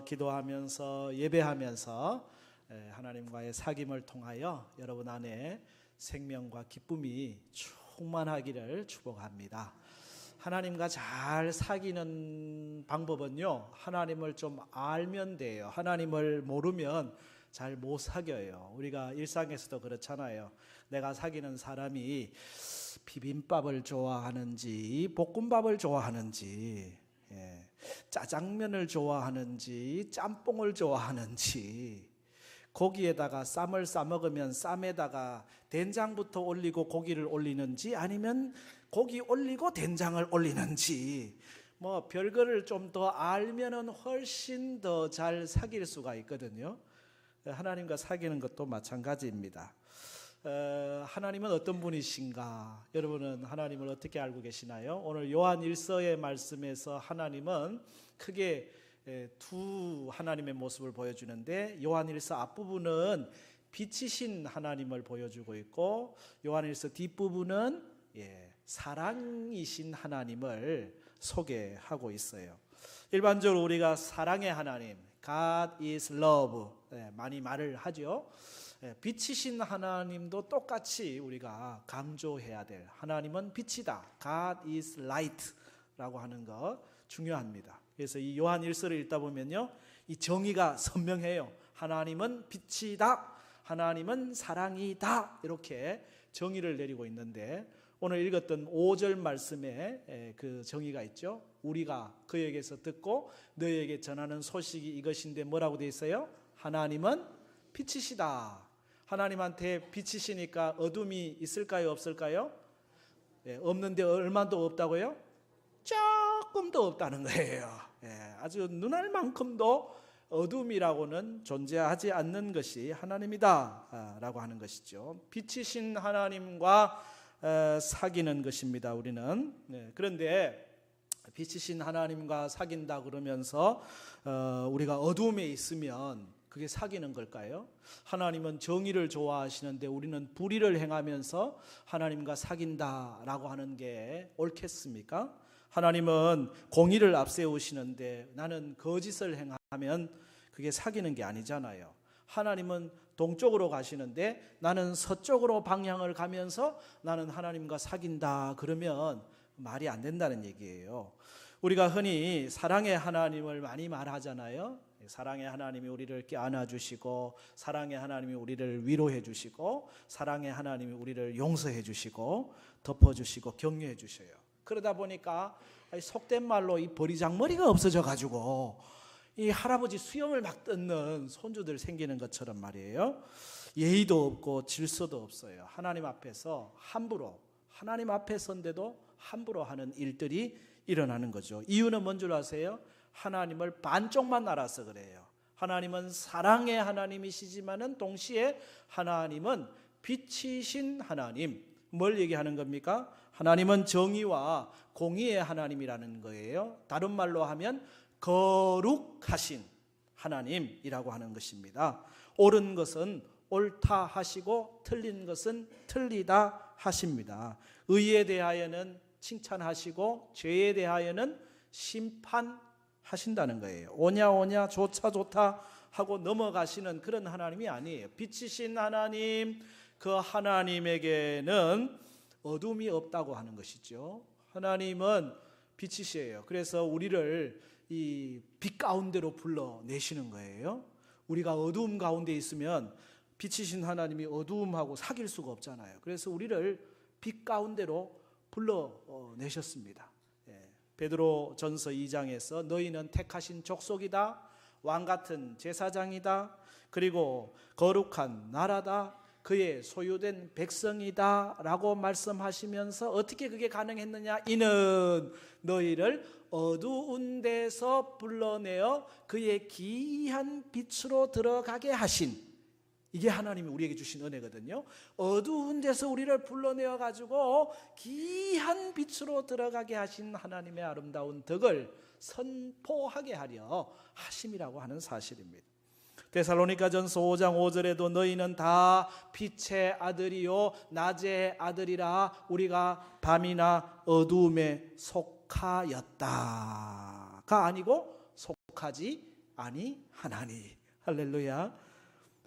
기도하면서 예배하면서 하나님과의 사귐을 통하여 여러분 안에 생명과 기쁨이 충만하기를 축복합니다. 하나님과 잘 사귀는 방법은요, 하나님을 좀 알면 돼요. 하나님을 모르면 잘 못 사귀어요. 우리가 일상에서도 그렇잖아요. 내가 사귀는 사람이 비빔밥을 좋아하는지 볶음밥을 좋아하는지, 짜장면을 좋아하는지 짬뽕을 좋아하는지, 고기에다가 쌈을 싸먹으면 쌈에다가 된장부터 올리고 고기를 올리는지 아니면 고기 올리고 된장을 올리는지, 뭐 별거를 좀 더 알면은 훨씬 더 잘 사귈 수가 있거든요. 하나님과 사귀는 것도 마찬가지입니다. 하나님은 어떤 분이신가? 여러분은 하나님을 어떻게 알고 계시나요? 오늘 요한 1서의 말씀에서 하나님은 크게 두 하나님의 모습을 보여주는데, 요한 1서 앞부분은 빛이신 하나님을 보여주고 있고, 요한 1서 뒷부분은 사랑이신 하나님을 소개하고 있어요. 일반적으로 우리가 사랑의 하나님, God is love, 많이 말을 하죠. 빛이신 하나님도 똑같이 우리가 강조해야 될, 하나님은 빛이다, God is light 라고 하는 거 중요합니다. 그래서 이 요한 1서를 읽다 보면요, 이 정의가 선명해요. 하나님은 빛이다, 하나님은 사랑이다, 이렇게 정의를 내리고 있는데, 오늘 읽었던 5절 말씀에 그 정의가 있죠. 우리가 그에게서 듣고 너에게 전하는 소식이 이것인데 뭐라고 되어 있어요? 하나님은 빛이시다. 하나님한테 빛이시니까 어둠이 있을까요, 없을까요? 없는데 얼마도 없다고요? 조금도 없다는 거예요. 아주 눈알 만큼도 어둠이라고는 존재하지 않는 것이 하나님이다 라고 하는 것이죠. 빛이신 하나님과 사귀는 것입니다, 우리는. 그런데 빛이신 하나님과 사귄다 그러면서 우리가 어둠에 있으면 그게 사귀는 걸까요? 하나님은 정의를 좋아하시는데 우리는 불의를 행하면서 하나님과 사귄다라고 하는 게 옳겠습니까? 하나님은 공의를 앞세우시는데 나는 거짓을 행하면 그게 사귀는 게 아니잖아요. 하나님은 동쪽으로 가시는데 나는 서쪽으로 방향을 가면서 나는 하나님과 사귄다 그러면 말이 안 된다는 얘기예요. 우리가 흔히 사랑의 하나님을 많이 말하잖아요. 사랑의 하나님이 우리를 껴안아 주시고, 사랑의 하나님이 우리를 위로해 주시고, 사랑의 하나님이 우리를 용서해 주시고 덮어 주시고 격려해 주셔요. 그러다 보니까 속된 말로 이 버리장머리가 없어져 가지고 이 할아버지 수염을 막 뜯는 손주들 생기는 것처럼 말이에요. 예의도 없고 질서도 없어요. 하나님 앞에서 함부로, 하나님 앞에 선데도 함부로 하는 일들이 일어나는 거죠. 이유는 뭔 줄 아세요? 하나님을 반쪽만 알아서 그래요. 하나님은 사랑의 하나님이시지만은 동시에 하나님은 빛이신 하나님. 뭘 얘기하는 겁니까? 하나님은 정의와 공의의 하나님이라는 거예요. 다른 말로 하면 거룩하신 하나님이라고 하는 것입니다. 옳은 것은 옳다 하시고 틀린 것은 틀리다 하십니다. 의에 대하여는 칭찬하시고 죄에 대하여는 심판하신다는 거예요. 오냐 오냐 좋다 좋다 하고 넘어가시는 그런 하나님이 아니에요. 빛이신 하나님, 그 하나님에게는 어둠이 없다고 하는 것이죠. 하나님은 빛이시에요. 그래서 우리를 이 빛 가운데로 불러내시는 거예요. 우리가 어두움 가운데 있으면 빛이신 하나님이 어두움하고 사귈 수가 없잖아요. 그래서 우리를 빛 가운데로 불러내셨습니다. 베드로 전서 2장에서 너희는 택하신 족속이다, 왕같은 제사장이다, 그리고 거룩한 나라다, 그의 소유된 백성이다 라고 말씀하시면서 어떻게 그게 가능했느냐? 이는 너희를 어두운 데서 불러내어 그의 귀한 빛으로 들어가게 하신, 이게 하나님이 우리에게 주신 은혜거든요. 어두운 데서 우리를 불러내어 가지고 귀한 빛으로 들어가게 하신 하나님의 아름다운 덕을 선포하게 하려 하심이라고 하는 사실입니다. 데살로니가전서 5장 5절에도 너희는 다 빛의 아들이요 낮의 아들이라 우리가 밤이나 어두움에 속하였다가 아니고 속하지 아니하나니. 할렐루야.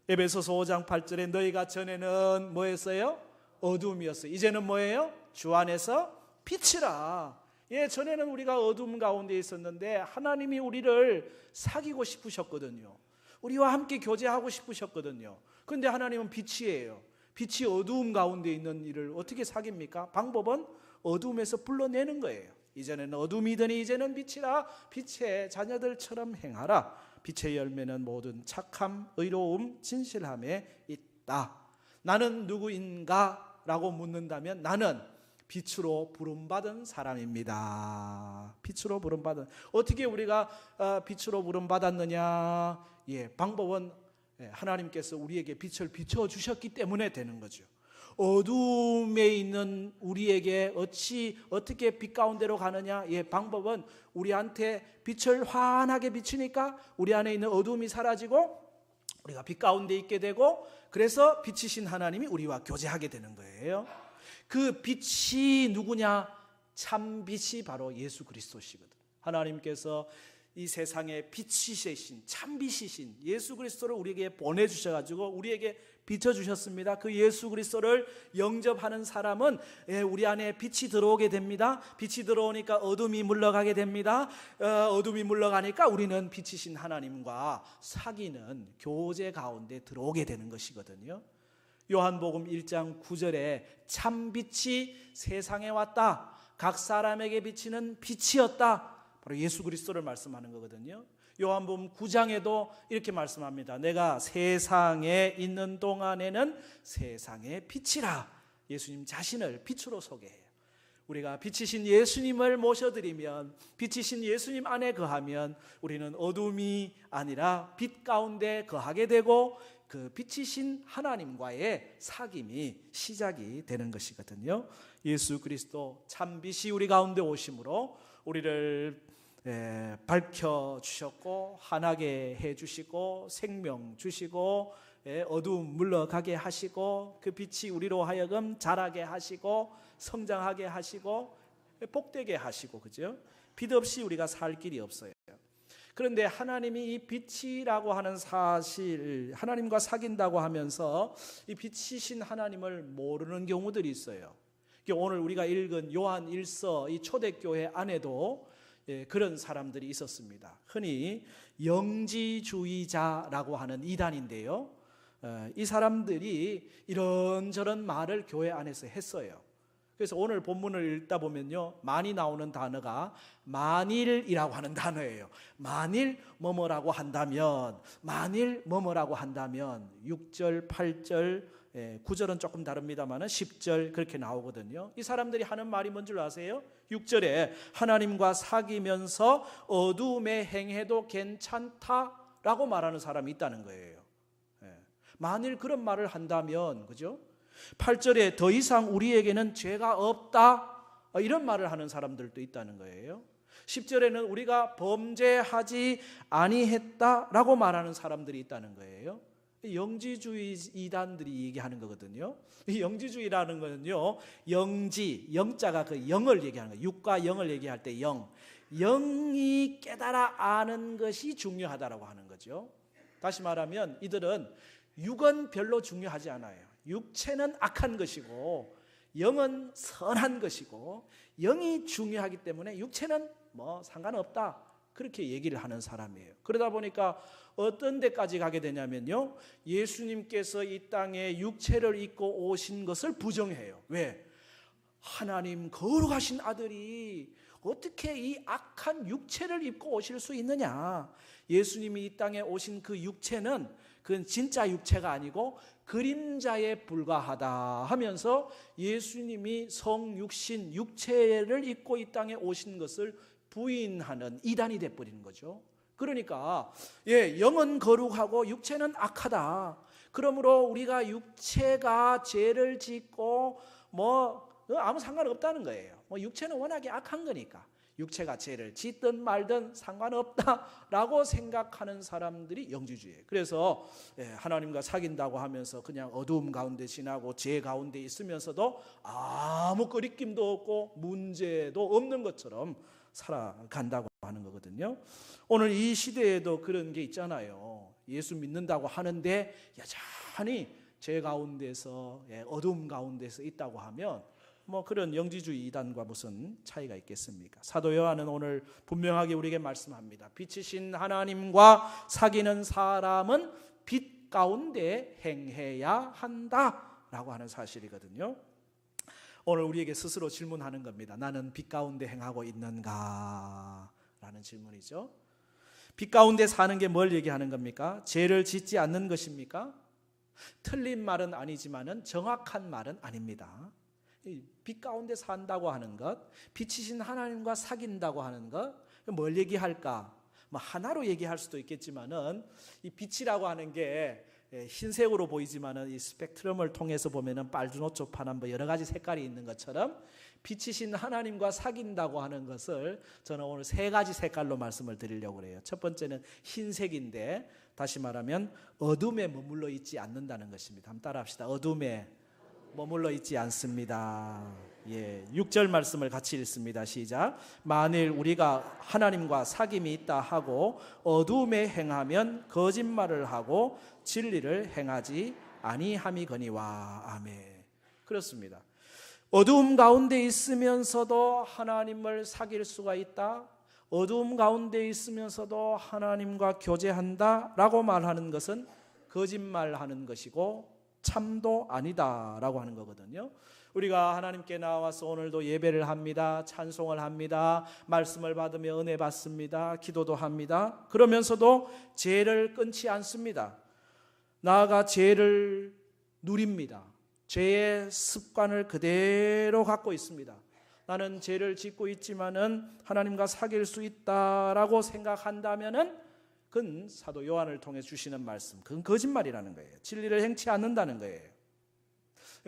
에베소서 5장 8절에 너희가 전에는 뭐였어요? 어둠이었어요. 이제는 뭐예요? 주 안에서 빛이라. 예, 전에는 우리가 어둠 가운데 있었는데 하나님이 우리를 사귀고 싶으셨거든요. 우리와 함께 교제하고 싶으셨거든요. 그런데 하나님은 빛이에요. 빛이 어두움 가운데 있는 이를 어떻게 사깁니까? 방법은 어둠에서 불러내는 거예요. 이전에는 어둠이더니 이제는 빛이라. 빛의 자녀들처럼 행하라. 빛의 열매는 모든 착함, 의로움, 진실함에 있다. 나는 누구인가? 라고 묻는다면 나는 빛으로 부름받은 사람입니다. 빛으로 부름받은. 어떻게 우리가 빛으로 부름받았느냐? 예, 방법은 하나님께서 우리에게 빛을 비춰주셨기 때문에 되는 거죠. 어둠에 있는 우리에게 어떻게 빛 가운데로 가느냐? 예, 방법은 우리한테 빛을 환하게 비추니까 우리 안에 있는 어둠이 사라지고 우리가 빛 가운데 있게 되고, 그래서 빛이신 하나님이 우리와 교제하게 되는 거예요. 그 빛이 누구냐? 참 빛이 바로 예수 그리스도시거든. 하나님께서 이 세상에 빛이신 참 빛이신 예수 그리스도를 우리에게 보내주셔가지고 우리에게 비춰주셨습니다. 그 예수 그리스도를 영접하는 사람은 우리 안에 빛이 들어오게 됩니다. 빛이 들어오니까 어둠이 물러가게 됩니다. 어둠이 물러가니까 우리는 빛이신 하나님과 사귀는 교제 가운데 들어오게 되는 것이거든요. 요한복음 1장 9절에 참 빛이 세상에 왔다. 각 사람에게 비치는 빛이었다. 바로 예수 그리스도를 말씀하는 거거든요. 요한복음 9장에도 이렇게 말씀합니다. 내가 세상에 있는 동안에는 세상의 빛이라. 예수님 자신을 빛으로 소개해요. 우리가 빛이신 예수님을 모셔드리면, 빛이신 예수님 안에 거하면 우리는 어둠이 아니라 빛 가운데 거하게 되고 그 빛이신 하나님과의 사귐이 시작이 되는 것이거든요. 예수 그리스도 참 빛이 우리 가운데 오심으로 우리를 밝혀주셨고 환하게 해주시고 생명 주시고 어두움 물러가게 하시고 그 빛이 우리로 하여금 자라게 하시고 성장하게 하시고 복되게 하시고, 그죠? 빛 없이 우리가 살 길이 없어요. 그런데 하나님이 이 빛이라고 하는 사실, 하나님과 사귄다고 하면서 이 빛이신 하나님을 모르는 경우들이 있어요. 오늘 우리가 읽은 요한 1서 이 초대교회 안에도 그런 사람들이 있었습니다. 흔히 영지주의자라고 하는 이단인데요, 이 사람들이 이런저런 말을 교회 안에서 했어요. 그래서 오늘 본문을 읽다 보면요, 많이 나오는 단어가 만일이라고 하는 단어예요. 만일 뭐뭐라고 한다면, 만일 뭐뭐라고 한다면 6절, 8절, 9절은 조금 다릅니다만 10절 그렇게 나오거든요. 이 사람들이 하는 말이 뭔 줄 아세요? 6절에 하나님과 사귀면서 어둠에 행해도 괜찮다라고 말하는 사람이 있다는 거예요. 만일 그런 말을 한다면, 그죠? 8절에 더 이상 우리에게는 죄가 없다, 이런 말을 하는 사람들도 있다는 거예요. 10절에는 우리가 범죄하지 아니했다라고 말하는 사람들이 있다는 거예요. 영지주의 이단들이 얘기하는 거거든요. 이 영지주의라는 거는요, 영자가 그 영을 얘기하는 거예요. 육과 영을 얘기할 때 영이 깨달아 아는 것이 중요하다라고 하는 거죠. 다시 말하면 이들은 육은 별로 중요하지 않아요. 육체는 악한 것이고 영은 선한 것이고 영이 중요하기 때문에 육체는 뭐 상관없다, 그렇게 얘기를 하는 사람이에요. 그러다 보니까 어떤 데까지 가게 되냐면요, 예수님께서 이 땅에 육체를 입고 오신 것을 부정해요. 왜? 하나님 거룩하신 아들이 어떻게 이 악한 육체를 입고 오실 수 있느냐? 예수님이 이 땅에 오신 그 육체는 그건 진짜 육체가 아니고 그림자에 불과하다 하면서 예수님이 성육신 육체를 입고 이 땅에 오신 것을 부인하는 이단이 돼버리는 거죠. 그러니까 영은 거룩하고 육체는 악하다. 그러므로 우리가 육체가 죄를 짓고 아무 상관없다는 거예요. 육체는 워낙에 악한 거니까 육체가 죄를 짓든 말든 상관없다라고 생각하는 사람들이 영지주의예요. 그래서 하나님과 사귄다고 하면서 그냥 어두움 가운데 지나고 죄 가운데 있으면서도 아무 거리낌도 없고 문제도 없는 것처럼 살아간다고 하는 거거든요. 오늘 이 시대에도 그런 게 있잖아요. 예수 믿는다고 하는데 여전히 죄 가운데서, 어둠 가운데서 있다고 하면 뭐 그런 영지주의 이단과 무슨 차이가 있겠습니까? 사도 요한은 오늘 분명하게 우리에게 말씀합니다. 빛이신 하나님과 사귀는 사람은 빛 가운데 행해야 한다라고 하는 사실이거든요. 오늘 우리에게 스스로 질문하는 겁니다. 나는 빛 가운데 행하고 있는가? 라는 질문이죠. 빛 가운데 사는 게 뭘 얘기하는 겁니까? 죄를 짓지 않는 것입니까? 틀린 말은 아니지만은 정확한 말은 아닙니다. 빛 가운데 산다고 하는 것, 빛이신 하나님과 사귄다고 하는 것, 뭘 얘기할까? 뭐 하나로 얘기할 수도 있겠지만은 이 빛이라고 하는 게 흰색으로 보이지만은 이 스펙트럼을 통해서 보면은 빨주노초 파란 뭐 여러 가지 색깔이 있는 것처럼 빛이신 하나님과 사귄다고 하는 것을 저는 오늘 세 가지 색깔로 말씀을 드리려고 해요. 첫 번째는 흰색인데, 다시 말하면 어둠에 머물러 있지 않는다는 것입니다. 한번 따라합시다. 어둠에 머물러 있지 않습니다. 6절 말씀을 같이 읽습니다. 시작. 만일 우리가 하나님과 사귐이 있다 하고 어둠에 행하면 거짓말을 하고 진리를 행하지 아니함이거니와. 아멘. 그렇습니다. 어두움 가운데 있으면서도 하나님을 사귈 수가 있다. 어두움 가운데 있으면서도 하나님과 교제한다라고 말하는 것은 거짓말하는 것이고 참도 아니다라고 하는 거거든요. 우리가 하나님께 나와서 오늘도 예배를 합니다. 찬송을 합니다. 말씀을 받으며 은혜 받습니다. 기도도 합니다. 그러면서도 죄를 끊지 않습니다. 나아가 죄를 누립니다. 죄의 습관을 그대로 갖고 있습니다. 나는 죄를 짓고 있지만은 하나님과 사귈 수 있다라고 생각한다면은 그건 사도 요한을 통해 주시는 말씀, 그건 거짓말이라는 거예요. 진리를 행치 않는다는 거예요.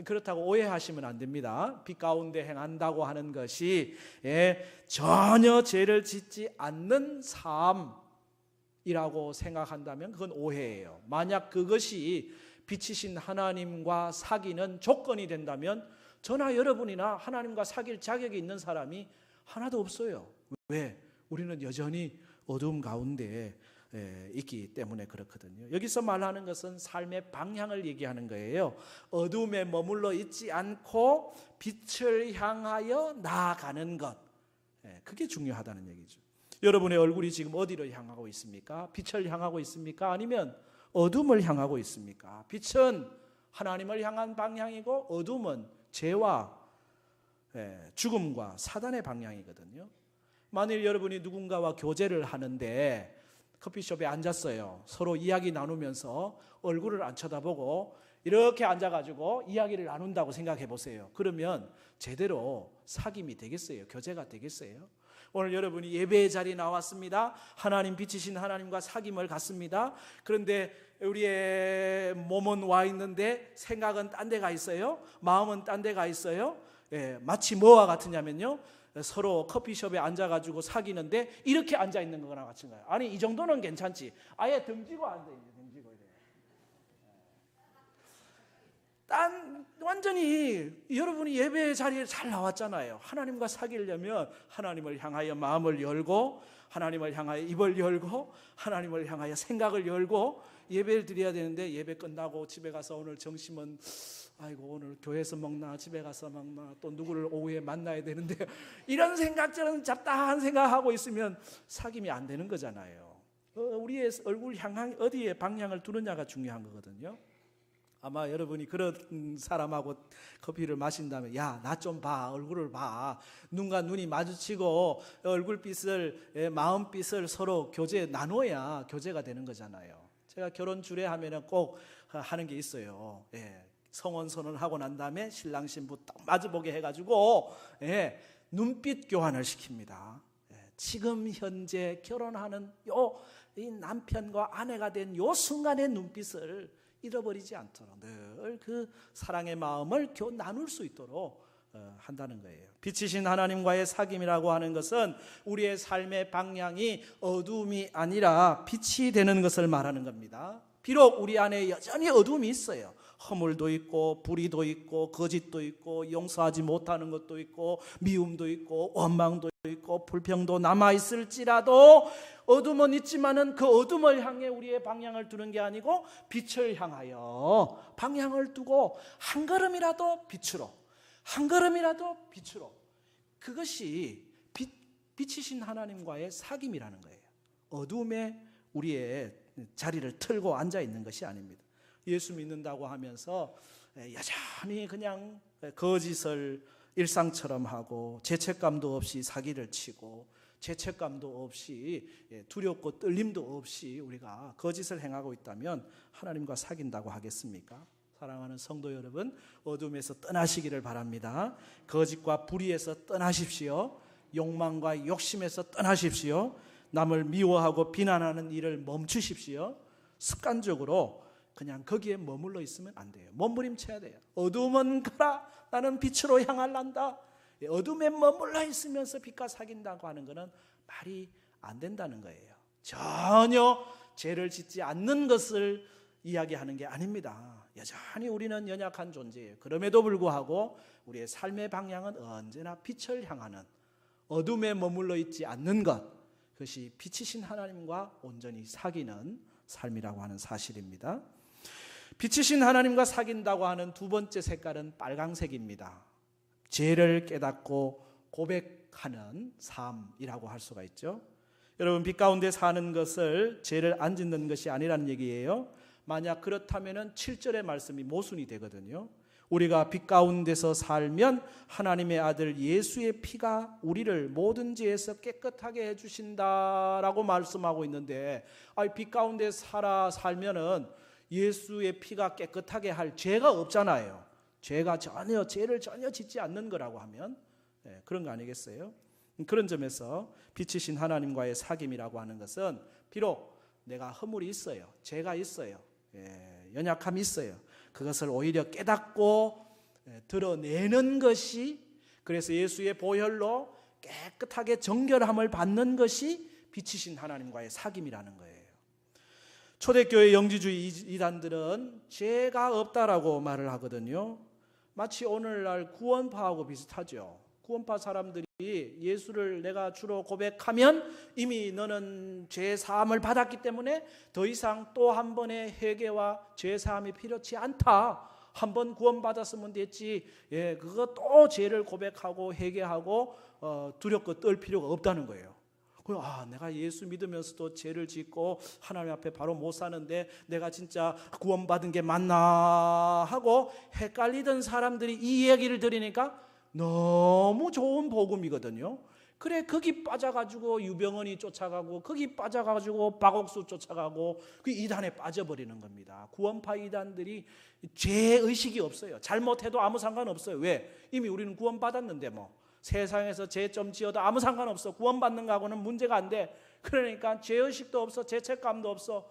그렇다고 오해하시면 안 됩니다. 빛 가운데 행한다고 하는 것이 전혀 죄를 짓지 않는 삶이라고 생각한다면 그건 오해예요. 만약 그것이 빛이신 하나님과 사귀는 조건이 된다면 저나 여러분이나 하나님과 사귈 자격이 있는 사람이 하나도 없어요. 왜? 우리는 여전히 어두움 가운데 있기 때문에 그렇거든요. 여기서 말하는 것은 삶의 방향을 얘기하는 거예요. 어둠에 머물러 있지 않고 빛을 향하여 나아가는 것, 그게 중요하다는 얘기죠. 여러분의 얼굴이 지금 어디로 향하고 있습니까? 빛을 향하고 있습니까? 아니면 어둠을 향하고 있습니까? 빛은 하나님을 향한 방향이고 어둠은 죄와 죽음과 사단의 방향이거든요. 만일 여러분이 누군가와 교제를 하는데 커피숍에 앉았어요. 서로 이야기 나누면서 얼굴을 안 쳐다보고 이렇게 앉아가지고 이야기를 나눈다고 생각해 보세요. 그러면 제대로 사귐이 되겠어요? 교제가 되겠어요? 오늘 여러분이 예배의 자리에 나왔습니다. 하나님 빛이신 하나님과 사귐을 갖습니다. 그런데 우리의 몸은 와 있는데 생각은 딴 데가 있어요. 마음은 딴 데가 있어요. 마치 뭐와 같으냐면요, 서로 커피숍에 앉아가지고 사귀는데 이렇게 앉아 있는 거나 같은 거예요. 아니 이 정도는 괜찮지. 아예 등지고 앉아 있는, 등지고 이래. 완전히 여러분이 예배 자리에 잘 나왔잖아요. 하나님과 사귀려면 하나님을 향하여 마음을 열고, 하나님을 향하여 입을 열고, 하나님을 향하여 생각을 열고 예배를 드려야 되는데, 예배 끝나고 집에 가서 오늘 점심은 아이고 오늘 교회에서 먹나, 집에 가서 먹나, 또 누구를 오후에 만나야 되는데 이런 생각처럼 잡다한 생각하고 있으면 사귐이 안 되는 거잖아요. 우리의 얼굴 향한 어디에 방향을 두느냐가 중요한 거거든요. 아마 여러분이 그런 사람하고 커피를 마신다면, 야, 나 좀 봐, 얼굴을 봐. 눈과 눈이 마주치고 얼굴빛을, 마음빛을 서로 나눠야 교제가 되는 거잖아요. 제가 결혼 주례하면 꼭 하는 게 있어요. 성원 선언을 하고 난 다음에 신랑 신부 딱 마주보게 해가지고 눈빛 교환을 시킵니다. 지금 현재 결혼하는 이 남편과 아내가 된 요 순간의 눈빛을 잃어버리지 않도록 늘 그 사랑의 마음을 나눌 수 있도록 한다는 거예요. 빛이신 하나님과의 사귐이라고 하는 것은 우리의 삶의 방향이 어둠이 아니라 빛이 되는 것을 말하는 겁니다. 비록 우리 안에 여전히 어둠이 있어요. 허물도 있고 불의도 있고 거짓도 있고 용서하지 못하는 것도 있고 미움도 있고 원망도 있고 불평도 남아있을지라도 어둠은 있지만은 그 어둠을 향해 우리의 방향을 두는 게 아니고 빛을 향하여 방향을 두고 한 걸음이라도 빛으로, 한 걸음이라도 빛으로, 그것이 빛이신 하나님과의 사귐이라는 거예요. 어둠에 우리의 자리를 틀고 앉아 있는 것이 아닙니다. 예수 믿는다고 하면서 여전히 그냥 거짓을 일상처럼 하고 죄책감도 없이 사기를 치고 죄책감도 없이 두렵고 떨림도 없이 우리가 거짓을 행하고 있다면 하나님과 사귄다고 하겠습니까? 사랑하는 성도 여러분, 어둠에서 떠나시기를 바랍니다. 거짓과 불의에서 떠나십시오. 욕망과 욕심에서 떠나십시오. 남을 미워하고 비난하는 일을 멈추십시오. 습관적으로 그냥 거기에 머물러 있으면 안 돼요. 몸부림쳐야 돼요. 어둠은 가라, 나는 빛으로 향할란다. 어둠에 머물러 있으면서 빛과 사귄다고 하는 것은 말이 안 된다는 거예요. 전혀 죄를 짓지 않는 것을 이야기하는 게 아닙니다. 여전히 우리는 연약한 존재예요. 그럼에도 불구하고 우리의 삶의 방향은 언제나 빛을 향하는, 어둠에 머물러 있지 않는 것, 그것이 빛이신 하나님과 온전히 사귀는 삶이라고 하는 사실입니다. 빛이신 하나님과 사귄다고 하는 두 번째 색깔은 빨강색입니다. 죄를 깨닫고 고백하는 삶이라고 할 수가 있죠. 여러분, 빛 가운데 사는 것을 죄를 안 짓는 것이 아니라는 얘기예요. 만약 그렇다면 7절의 말씀이 모순이 되거든요. 우리가 빛 가운데서 살면 하나님의 아들 예수의 피가 우리를 모든 죄에서 깨끗하게 해주신다라고 말씀하고 있는데, 빛 가운데 살면은 예수의 피가 깨끗하게 할 죄가 없잖아요. 죄를 전혀 짓지 않는 거라고 하면 그런 거 아니겠어요? 그런 점에서 빛이신 하나님과의 사귐이라고 하는 것은 비록 내가 허물이 있어요, 죄가 있어요, 연약함이 있어요. 그것을 오히려 깨닫고 드러내는 것이, 그래서 예수의 보혈로 깨끗하게 정결함을 받는 것이 빛이신 하나님과의 사귐이라는 거예요. 초대교회 영지주의 이단들은 죄가 없다라고 말을 하거든요. 마치 오늘날 구원파하고 비슷하죠. 구원파 사람들이 예수를 내가 주로 고백하면 이미 너는 죄 사함을 받았기 때문에 더 이상 또 한 번의 회개와 죄 사함이 필요치 않다. 한 번 구원받았으면 됐지. 그거 또 죄를 고백하고 회개하고 두렵고 떨 필요가 없다는 거예요. 내가 예수 믿으면서도 죄를 짓고 하나님 앞에 바로 못 사는데 내가 진짜 구원받은 게 맞나 하고 헷갈리던 사람들이 이 얘기를 들으니까 너무 좋은 복음이거든요. 그래, 거기 빠져가지고 유병헌이 쫓아가고 거기 빠져가지고 박옥수 쫓아가고 그 이단에 빠져버리는 겁니다. 구원파 이단들이 죄의식이 없어요. 잘못해도 아무 상관없어요. 왜? 이미 우리는 구원받았는데 뭐 세상에서 죄 좀 지어도 아무 상관없어. 구원받는 거하고는 문제가 안 돼. 그러니까 죄의식도 없어, 죄책감도 없어.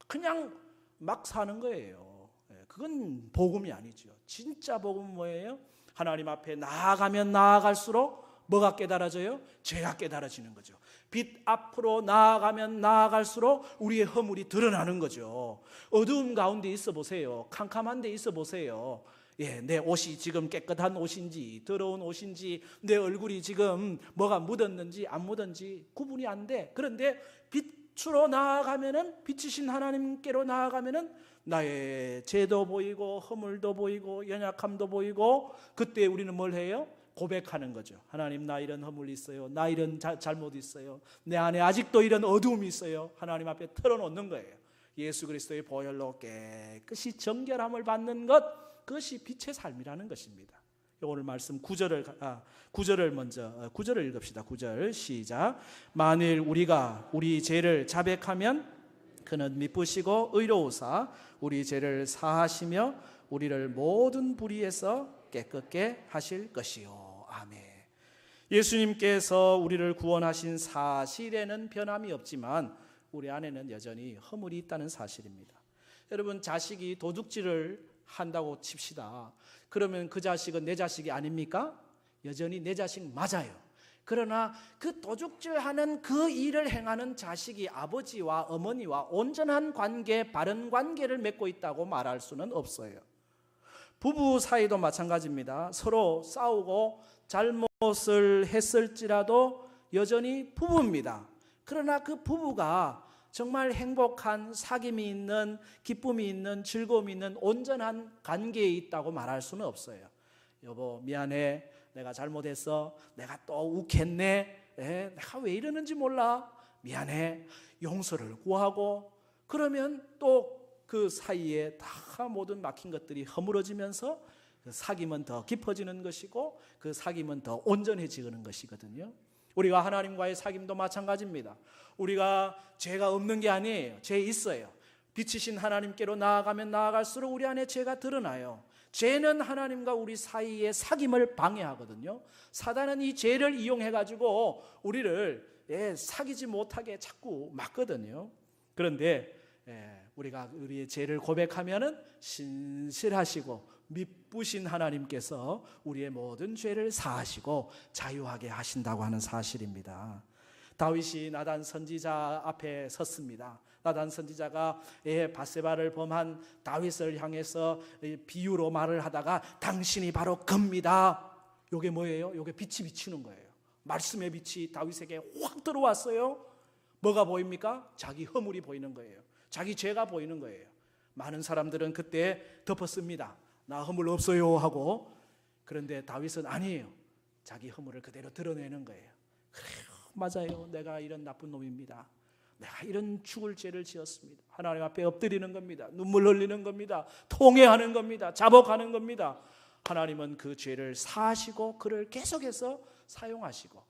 그냥 막 사는 거예요. 그건 복음이 아니죠. 진짜 복음은 뭐예요? 하나님 앞에 나아가면 나아갈수록 뭐가 깨달아져요? 죄가 깨달아지는 거죠. 빛 앞으로 나아가면 나아갈수록 우리의 허물이 드러나는 거죠. 어두운 가운데 있어 보세요. 캄캄한 데 있어 보세요. 내 옷이 지금 깨끗한 옷인지 더러운 옷인지, 내 얼굴이 지금 뭐가 묻었는지 안 묻었는지 구분이 안 돼. 그런데 빛으로 나아가면은, 빛이신 하나님께로 나아가면은 나의 죄도 보이고 허물도 보이고 연약함도 보이고, 그때 우리는 뭘 해요? 고백하는 거죠. 하나님, 나 이런 허물이 있어요. 나 이런 잘못이 있어요. 내 안에 아직도 이런 어두움이 있어요. 하나님 앞에 털어놓는 거예요. 예수 그리스도의 보혈로 깨끗이 정결함을 받는 것, 그것이 빛의 삶이라는 것입니다. 오늘 말씀 9절을 먼저 9절을 읽읍시다. 9절 시작. 만일 우리가 우리 죄를 자백하면 그는 미쁘시고 의로우사 우리 죄를 사하시며 우리를 모든 불의에서 깨끗게 하실 것이요. 아멘. 예수님께서 우리를 구원하신 사실에는 변함이 없지만 우리 안에는 여전히 허물이 있다는 사실입니다. 여러분, 자식이 도둑질을 한다고 칩시다. 그러면 그 자식은 내 자식이 아닙니까? 여전히 내 자식 맞아요. 그러나 그 도둑질하는 그 일을 행하는 자식이 아버지와 어머니와 온전한 관계, 바른 관계를 맺고 있다고 말할 수는 없어요. 부부 사이도 마찬가지입니다. 서로 싸우고 잘못을 했을지라도 여전히 부부입니다. 그러나 그 부부가 정말 행복한 사귐이 있는, 기쁨이 있는, 즐거움이 있는 온전한 관계에 있다고 말할 수는 없어요. 여보 미안해, 내가 잘못했어, 내가 또 욱했네, 내가 왜 이러는지 몰라, 미안해, 용서를 구하고, 그러면 또 그 사이에 다 모든 막힌 것들이 허물어지면서 그 사귐은 더 깊어지는 것이고 그 사귐은 더 온전해지는 것이거든요. 우리가 하나님과의 사귐도 마찬가지입니다. 우리가 죄가 없는 게 아니에요. 죄 있어요. 빛이신 하나님께로 나아가면 나아갈수록 우리 안에 죄가 드러나요. 죄는 하나님과 우리 사이의 사귐을 방해하거든요. 사단은 이 죄를 이용해가지고 우리를 사귀지 못하게 자꾸 막거든요. 그런데 우리가 우리의 죄를 고백하면은 신실하시고 미쁘신 하나님께서 우리의 모든 죄를 사하시고 자유하게 하신다고 하는 사실입니다. 다윗이 나단 선지자 앞에 섰습니다. 나단 선지자가 밧세바를 범한 다윗을 향해서 비유로 말을 하다가 당신이 바로 그입니다. 이게 뭐예요? 이게 빛이 비치는 거예요. 말씀의 빛이 다윗에게 확 들어왔어요. 뭐가 보입니까? 자기 허물이 보이는 거예요. 자기 죄가 보이는 거예요. 많은 사람들은 그때 덮었습니다. 나 허물 없어요 하고. 그런데 다윗은 아니에요. 자기 허물을 그대로 드러내는 거예요. 그래요, 맞아요, 내가 이런 나쁜 놈입니다. 내가 이런 죽을 죄를 지었습니다. 하나님 앞에 엎드리는 겁니다. 눈물 흘리는 겁니다. 통회하는 겁니다. 자복하는 겁니다. 하나님은 그 죄를 사하시고 그를 계속해서 사용하시고,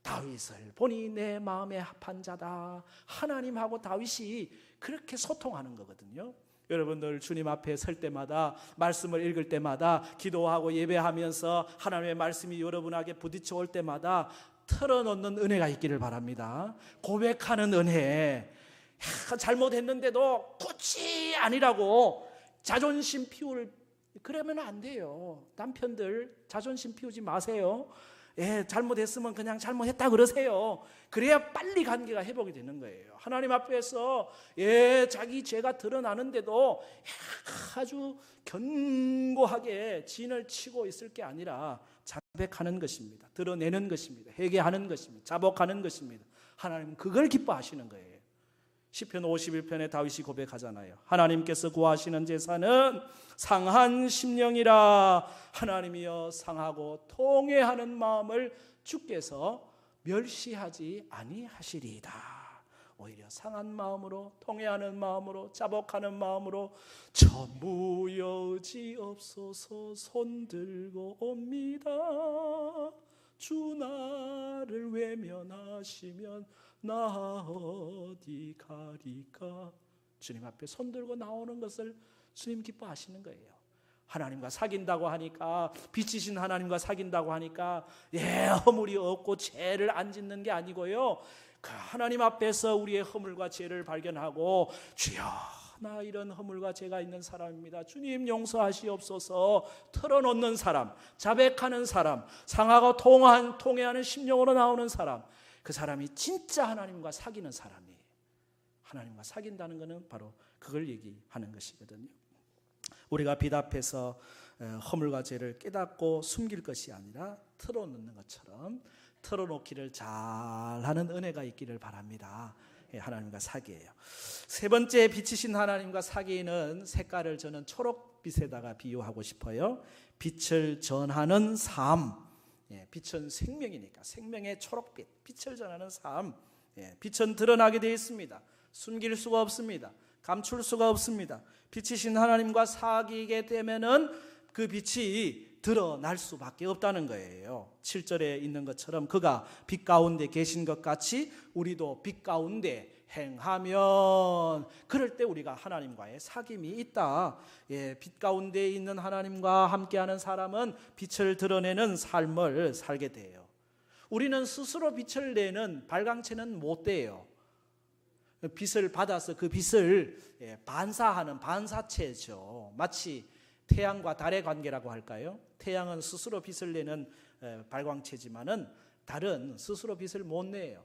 다윗을 보니 내 마음에 합한 자다. 하나님하고 다윗이 그렇게 소통하는 거거든요. 여러분들 주님 앞에 설 때마다, 말씀을 읽을 때마다, 기도하고 예배하면서 하나님의 말씀이 여러분에게 부딪혀 올 때마다 털어놓는 은혜가 있기를 바랍니다. 고백하는 은혜. 잘못했는데도 굳이 아니라고 자존심 피울, 그러면 안 돼요. 남편들 자존심 피우지 마세요. 잘못했으면 그냥 잘못했다 그러세요. 그래야 빨리 관계가 회복이 되는 거예요. 하나님 앞에서 자기 죄가 드러나는데도 아주 견고하게 진을 치고 있을 게 아니라 자백하는 것입니다. 드러내는 것입니다. 회개하는 것입니다. 자복하는 것입니다. 하나님은 그걸 기뻐하시는 거예요. 시편 51편에 다윗이 고백하잖아요. 하나님께서 구하시는 제사는 상한 심령이라. 하나님이여 상하고 통회하는 마음을 주께서 멸시하지 아니하시리이다. 오히려 상한 마음으로, 통회하는 마음으로, 자복하는 마음으로 저무여지옵소서 손들고 옵니다. 주 나를 외면하시면 나 어디 가리까. 주님 앞에 손들고 나오는 것을 주님 기뻐하시는 거예요. 하나님과 사귄다고 하니까, 빛이신 하나님과 사귄다고 하니까 허물이 없고 죄를 안 짓는 게 아니고요, 그 하나님 앞에서 우리의 허물과 죄를 발견하고, 주여 나 이런 허물과 죄가 있는 사람입니다, 주님 용서하시옵소서 털어놓는 사람, 자백하는 사람, 상하고 통회하는 심령으로 나오는 사람, 그 사람이 진짜 하나님과 사귀는 사람이에요. 하나님과 사귄다는 것은 바로 그걸 얘기하는 것이거든요. 우리가 빛 앞에서 허물과 죄를 깨닫고 숨길 것이 아니라 털어놓는 것처럼 털어놓기를 잘하는 은혜가 있기를 바랍니다. 하나님과 사귀어요. 세 번째, 빛이신 하나님과 사귀는 색깔을 저는 초록빛에다가 비유하고 싶어요. 빛을 전하는 삶. 빛은 생명이니까 생명의 초록빛, 빛을 전하는 삶. 빛은 드러나게 되어 있습니다. 숨길 수가 없습니다. 감출 수가 없습니다. 빛이신 하나님과 사귀게 되면은 그 빛이 드러날 수밖에 없다는 거예요. 7절에 있는 것처럼 그가 빛 가운데 계신 것 같이 우리도 빛 가운데 행하면, 그럴 때 우리가 하나님과의 사귐이 있다. 빛 가운데 있는 하나님과 함께하는 사람은 빛을 드러내는 삶을 살게 돼요. 우리는 스스로 빛을 내는 발광체는 못 돼요. 빛을 받아서 그 빛을 반사하는 반사체죠. 마치 태양과 달의 관계라고 할까요? 태양은 스스로 빛을 내는 발광체지만은 달은 스스로 빛을 못 내요.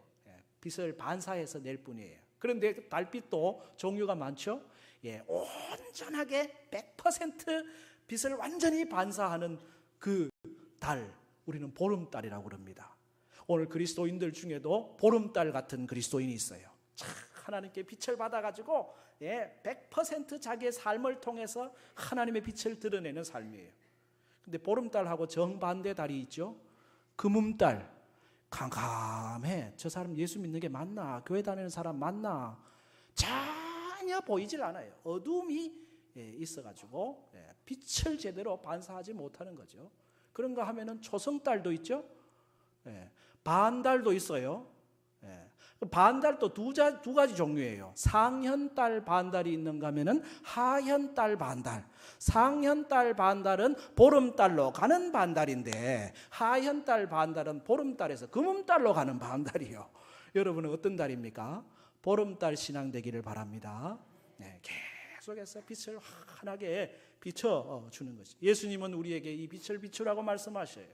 빛을 반사해서 낼 뿐이에요. 그런데 달빛도 종류가 많죠. 온전하게 100% 빛을 완전히 반사하는 그 달, 우리는 보름달이라고 그럽니다. 오늘 그리스도인들 중에도 보름달 같은 그리스도인이 있어요. 참 하나님께 빛을 받아가지고 100% 자기의 삶을 통해서 하나님의 빛을 드러내는 삶이에요. 근데 보름달하고 정반대 달이 있죠. 금음달, 캄캄해. 저 사람 예수 믿는 게 맞나? 교회 다니는 사람 맞나? 전혀 보이질 않아요. 어둠이 있어가지고 빛을 제대로 반사하지 못하는 거죠. 그런가 하면은 초승달도 있죠. 반달도 있어요. 반달도 두 가지 종류예요. 상현달 반달이 있는가 하면은 하현달 반달. 상현달 반달은 보름달로 가는 반달인데 하현달 반달은 보름달에서 금음달로 가는 반달이요. 여러분은 어떤 달입니까? 보름달 신앙 되기를 바랍니다. 계속해서 빛을 환하게 비춰주는 것이. 예수님은 우리에게 이 빛을 비추라고 말씀하셔요.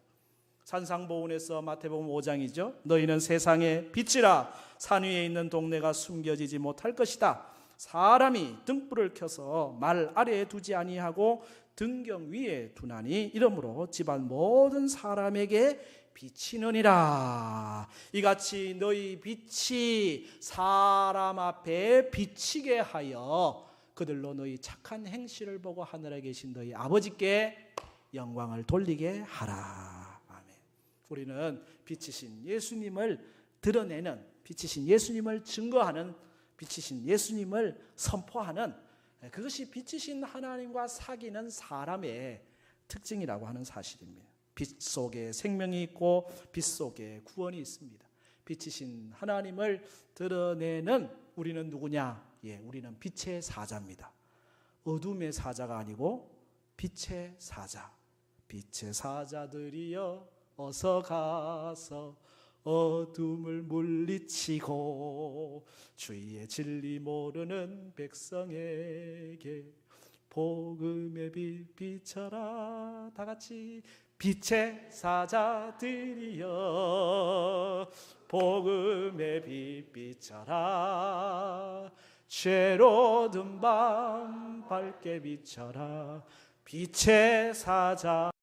산상보훈에서 마태복음 5장이죠. 너희는 세상의 빛이라. 산 위에 있는 동네가 숨겨지지 못할 것이다. 사람이 등불을 켜서 말 아래에 두지 아니하고 등경 위에 두나니 이러므로 집안 모든 사람에게 비치느니라. 이같이 너희 빛이 사람 앞에 비치게 하여 그들로 너희 착한 행실을 보고 하늘에 계신 너희 아버지께 영광을 돌리게 하라. 우리는 빛이신 예수님을 드러내는, 빛이신 예수님을 증거하는, 빛이신 예수님을 선포하는, 그것이 빛이신 하나님과 사귀는 사람의 특징이라고 하는 사실입니다. 빛 속에 생명이 있고 빛 속에 구원이 있습니다. 빛이신 하나님을 드러내는 우리는 누구냐? 우리는 빛의 사자입니다. 어둠의 사자가 아니고 빛의 사자. 빛의 사자들이여 어서 가서 어둠을 물리치고 주의 진리 모르는 백성에게 복음의 빛 비춰라. 다 같이 빛의 사자들이여 복음의 빛 비춰라. 죄로 든 밤 밝게 비춰라. 빛의 사자들이여.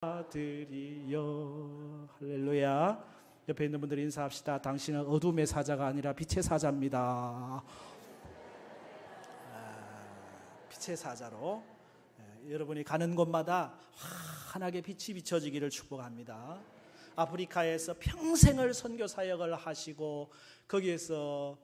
할렐루야. 옆에 있는 분들 인사합시다. 당신은 어둠의 사자가 아니라 빛의 사자입니다. 빛의 사자로 여러분이 가는 곳마다 환하게 빛이 비춰지기를 축복합니다. 아프리카에서 평생을 선교 사역을 하시고 거기에서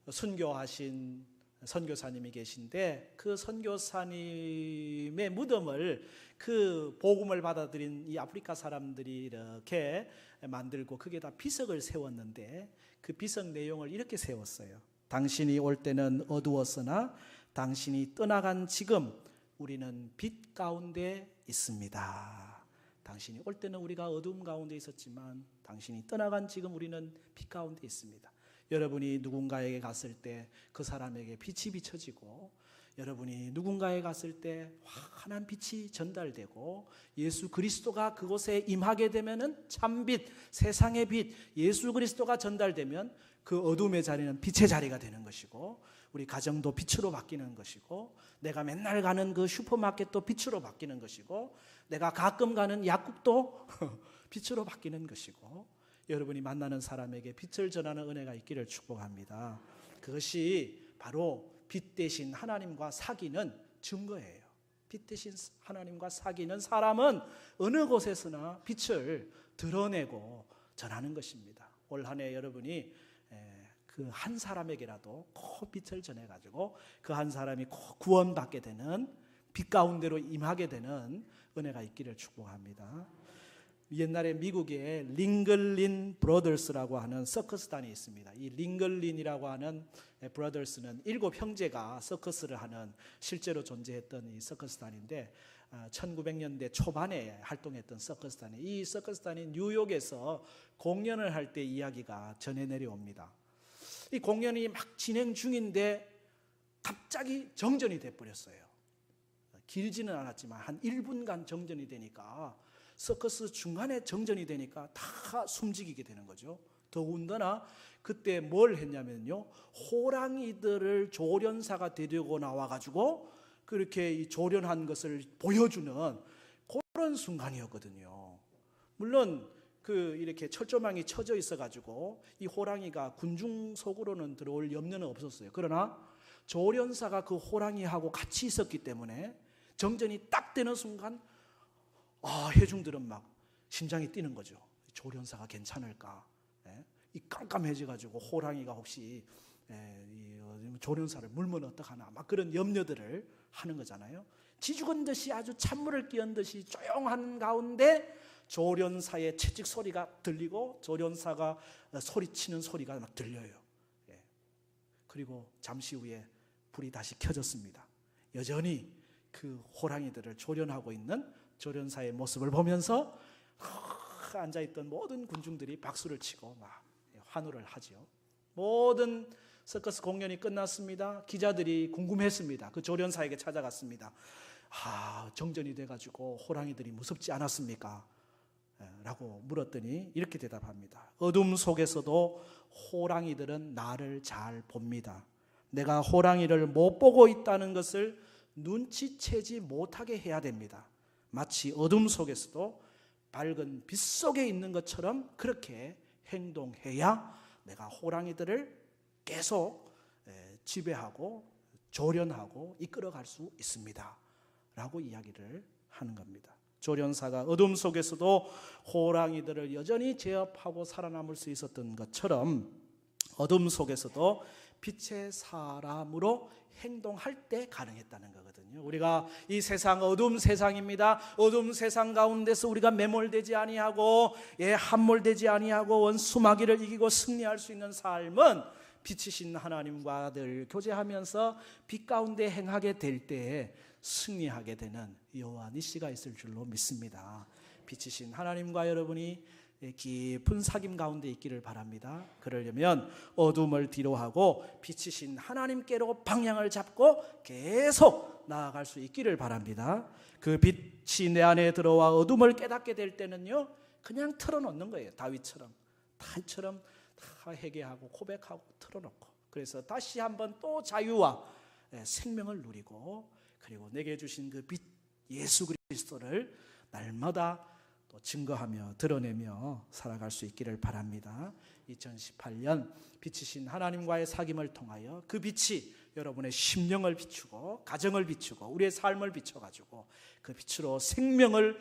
순교하신 선교사님이 계신데 그 선교사님의 무덤을 그 복음을 받아들인 이 아프리카 사람들이 이렇게 만들고 거기에다 비석을 세웠는데 그 비석 내용을 이렇게 세웠어요. 당신이 올 때는 어두웠으나 당신이 떠나간 지금 우리는 빛 가운데 있습니다. 당신이 올 때는 우리가 어둠 가운데 있었지만 당신이 떠나간 지금 우리는 빛 가운데 있습니다. 여러분이 누군가에게 갔을 때 그 사람에게 빛이 비춰지고 여러분이 누군가에 갔을 때 환한 빛이 전달되고 예수 그리스도가 그곳에 임하게 되면은 참빛, 세상의 빛, 예수 그리스도가 전달되면 그 어둠의 자리는 빛의 자리가 되는 것이고 우리 가정도 빛으로 바뀌는 것이고 내가 맨날 가는 그 슈퍼마켓도 빛으로 바뀌는 것이고 내가 가끔 가는 약국도 빛으로 바뀌는 것이고 여러분이 만나는 사람에게 빛을 전하는 은혜가 있기를 축복합니다. 그것이 바로 빛 대신 하나님과 사귀는 증거예요. 빛 대신 하나님과 사귀는 사람은 어느 곳에서나 빛을 드러내고 전하는 것입니다. 올 한 해 여러분이 그 한 사람에게라도 꼭 빛을 전해가지고 그 한 사람이 꼭 구원받게 되는 빛 가운데로 임하게 되는 은혜가 있기를 축복합니다. 옛날에 미국에 링글린 브로더스라고 하는 서커스단이 있습니다. 이 링글린이라고 하는 브로더스는 7 형제가 서커스를 하는 실제로 존재했던 이 서커스단인데 1900년대 초반에 활동했던 서커스단이 이 서커스단이 뉴욕에서 공연을 할 때 이야기가 전해 내려옵니다. 이 공연이 막 진행 중인데 갑자기 정전이 돼버렸어요. 길지는 않았지만 한 1분간 정전이 되니까 서커스 중간에 정전이 되니까 다 숨지기게 되는 거죠. 더군다나 그때 뭘 했냐면요, 호랑이들을 조련사가 데리고 나와가지고 그렇게 이 조련한 것을 보여주는 그런 순간이었거든요. 물론 이렇게 철조망이 쳐져 있어가지고 이 호랑이가 군중 속으로는 들어올 염려는 없었어요. 그러나 조련사가 그 호랑이하고 같이 있었기 때문에 정전이 딱 되는 순간 회중들은 막 심장이 뛰는 거죠. 조련사가 괜찮을까? 이 깜깜해져가지고 호랑이가 혹시 조련사를 물면 어떡하나 막 그런 염려들을 하는 거잖아요. 기죽은 듯이 아주 찬물을 끼얹은 듯이 조용한 가운데 조련사의 채찍 소리가 들리고 조련사가 소리치는 소리가 막 들려요. 그리고 잠시 후에 불이 다시 켜졌습니다. 여전히 그 호랑이들을 조련하고 있는 조련사의 모습을 보면서 앉아있던 모든 군중들이 박수를 치고 막 환호를 하죠. 모든 서커스 공연이 끝났습니다. 기자들이 궁금했습니다. 그 조련사에게 찾아갔습니다. 정전이 돼가지고 호랑이들이 무섭지 않았습니까? 라고 물었더니 이렇게 대답합니다. 어둠 속에서도 호랑이들은 나를 잘 봅니다. 내가 호랑이를 못 보고 있다는 것을 눈치채지 못하게 해야 됩니다. 마치 어둠 속에서도 밝은 빛 속에 있는 것처럼 그렇게 행동해야 내가 호랑이들을 계속 지배하고 조련하고 이끌어갈 수 있습니다. 라고 이야기를 하는 겁니다. 조련사가 어둠 속에서도 호랑이들을 여전히 제압하고 살아남을 수 있었던 것처럼 어둠 속에서도 빛의 사람으로 행동할 때 가능했다는 거거든요. 우리가 이 세상 어둠 세상입니다. 어둠 세상 가운데서 우리가 매몰되지 아니하고 함몰되지 아니하고 원수마귀를 이기고 승리할 수 있는 삶은 빛이신 하나님과 늘 교제하면서 빛 가운데 행하게 될 때에 승리하게 되는 여호와 니시가 있을 줄로 믿습니다. 빛이신 하나님과 여러분이 깊은 사귐 가운데 있기를 바랍니다. 그러려면 어둠을 뒤로하고 빛이신 하나님께로 방향을 잡고 계속 나아갈 수 있기를 바랍니다. 그 빛이 내 안에 들어와 어둠을 깨닫게 될 때는요, 그냥 틀어놓는 거예요. 다윗처럼 다 회개하고 고백하고 틀어놓고, 그래서 다시 한번 또 자유와 생명을 누리고, 그리고 내게 주신 그 빛 예수 그리스도를 날마다 또 증거하며 드러내며 살아갈 수 있기를 바랍니다. 2018년 빛이신 하나님과의 사귐을 통하여 그 빛이 여러분의 심령을 비추고 가정을 비추고 우리의 삶을 비춰가지고 그 빛으로 생명을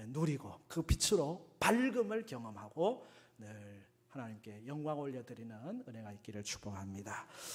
누리고 그 빛으로 밝음을 경험하고 늘 하나님께 영광 올려드리는 은혜가 있기를 축복합니다.